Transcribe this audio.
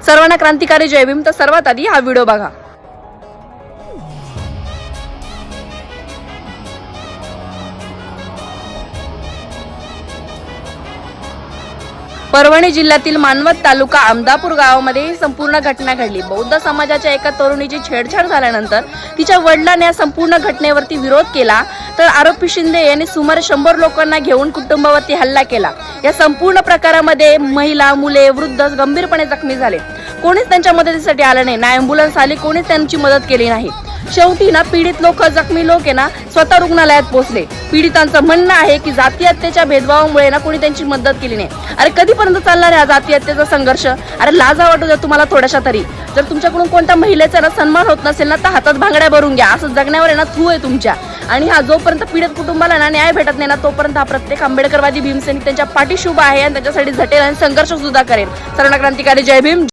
सर्वांना क्रांतिकारी जय भीम। तर सर्वात आधी हा व्हिडिओ बघा। परभणी जिल्ह्यातील मानवत तालुका आमदापूर गावामध्ये संपूर्ण घटना घडली। बौद्ध समाजाच्या एका तरुणीची छेडछाड झाल्यानंतर तिच्या वडिलांनी या संपूर्ण घटनेवरती विरोध केला, तर आरोपी शिंदे यांनी सुमारे 100 लोकांना घेऊन कुटुंबावरती हल्ला केला। या संपूर्ण प्रकारामध्ये महिला, मुले, वृद्ध गंभीरपणे जखमी झाले। कोणीच त्यांच्या मदतीसाठी आलं नाही, ना ॲम्ब्युलन्स आली, कोणीच त्यांची मदत केली नाही। शेवटी ना पीडित लोक, जखमी लोक ना स्वतः रुग्णालयात पोहोचले। पीडितांचं म्हणणं आहे की जाती हत्येच्या भेदभावामुळे ना कोणी त्यांची मदत केली नाही। अरे कधीपर्यंत चालणार आहे हा जाती हत्येचा संघर्ष? अरे लाजा वाटू द्या तुम्हाला थोड्याशा तरी। जर तुमच्याकडून कोणत्या महिलेचा ना सन्मान होत नसेल ना तर हातात भांगड्या भरून घ्या। असं जगण्यावर आहे ना थू आहे तुमच्या। आणि हा जोपर्यंत पीडित कुटुंबाला ना न्याय भेटत नाही ना तोपर्यंत हा प्रत्येक आंबेडकरवादी भीमसैनिक त्यांच्या पाठीशी उभा आहे आणि त्यांच्यासाठी झटेल आणि संघर्ष सुद्धा करेल। सर्वांना क्रांतिकारी जय भीम।